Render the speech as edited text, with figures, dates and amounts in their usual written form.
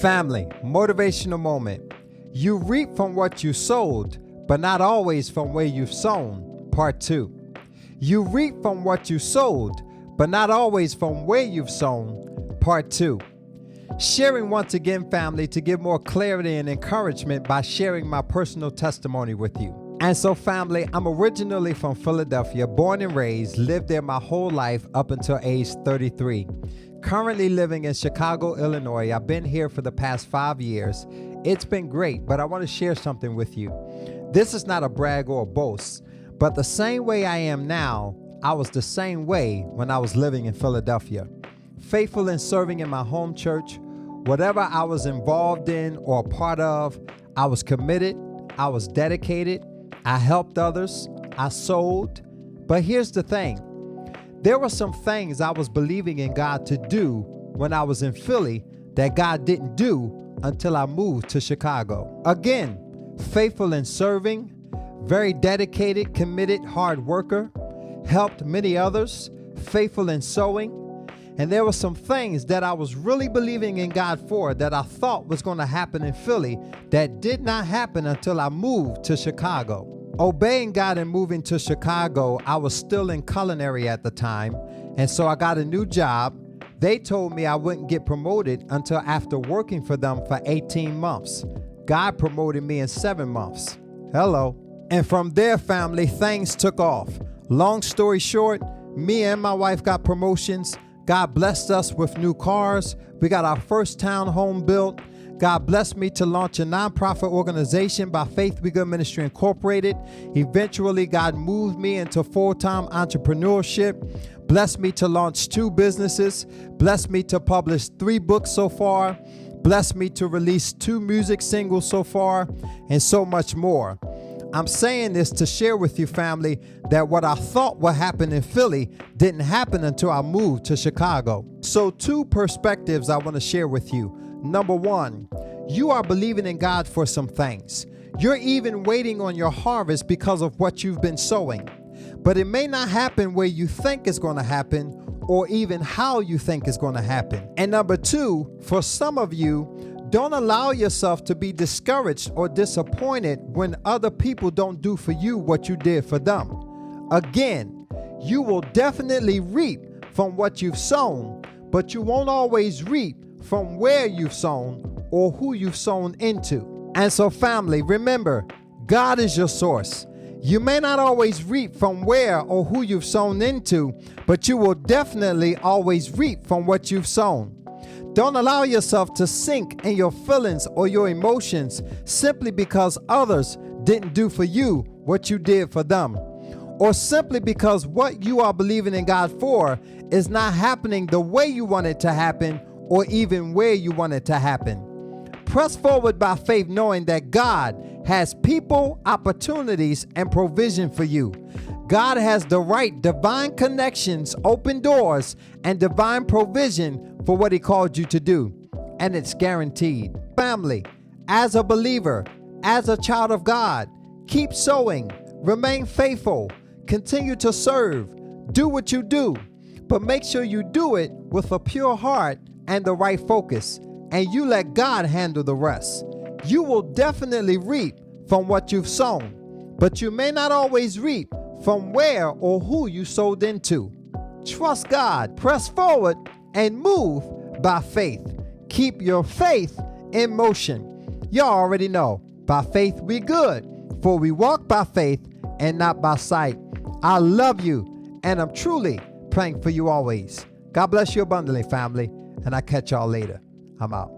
Family, motivational moment. You reap from what you sowed, but not always from where you've sown. Part 2. You reap from what you sowed, but not always from where you've sown. Part 2. Sharing once again, family, to give more clarity and encouragement by sharing my personal testimony with you. And so, family, I'm originally from Philadelphia, born and raised, lived there my whole life up until age 33. Currently living in Chicago, Illinois. I've been here for the past 5 years. It's been great, but I want to share something with you. This is not a brag or a boast, but the same way I am now, I was the same way when I was living in Philadelphia. Faithful in serving in my home church, whatever I was involved in or a part of, I was committed, I was dedicated, I helped others, I sowed. But here's the thing. There were some things I was believing in God to do when I was in Philly that God didn't do until I moved to Chicago. Again, faithful in serving, very dedicated, committed, hard worker, helped many others, faithful in sowing. And there were some things that I was really believing in God for that I thought was going to happen in Philly that did not happen until I moved to Chicago. Obeying God and moving to Chicago, I was still in culinary at the time, and so I got a new job. They told me I wouldn't get promoted until after working for them for 18 months. God promoted me in 7 months. Hello. And from there, family, things took off. Long story short, me and my wife got promotions. God blessed us with new cars. We got our first townhome built. God blessed me to launch a nonprofit organization by Faith We Good Ministry Incorporated. Eventually, God moved me into full-time entrepreneurship, blessed me to launch 2 businesses, blessed me to publish 3 books so far, blessed me to release 2 music singles so far, and so much more. I'm saying this to share with you, family, that what I thought would happen in Philly didn't happen until I moved to Chicago. So 2 perspectives I want to share with you. Number 1, you are believing in God for some things. You're even waiting on your harvest because of what you've been sowing. But it may not happen where you think it's going to happen or even how you think it's going to happen. And number 2, for some of you, don't allow yourself to be discouraged or disappointed when other people don't do for you what you did for them. Again, you will definitely reap from what you've sown, but you won't always reap from where you've sown or who you've sown into. And so, family, remember, God is your source. You may not always reap from where or who you've sown into, but you will definitely always reap from what you've sown. Don't allow yourself to sink in your feelings or your emotions simply because others didn't do for you what you did for them, or simply because what you are believing in God for is not happening the way you want it to happen or even where you want it to happen. Press forward by faith, knowing that God has people, opportunities, and provision for you. God has the right divine connections, open doors, and divine provision for what He called you to do. And it's guaranteed. Family, as a believer, as a child of God, keep sowing, remain faithful, continue to serve, do what you do, but make sure you do it with a pure heart and the right focus, and you let God handle the rest. You will definitely reap from what you've sown, but you may not always reap from where or who you sowed into. Trust God, press forward, and move by faith. Keep your faith in motion. Y'all already know, by faith we good, for we walk by faith and not by sight. I love you, and I'm truly praying for you always. God bless you abundantly, family, and I'll catch y'all later. I'm out.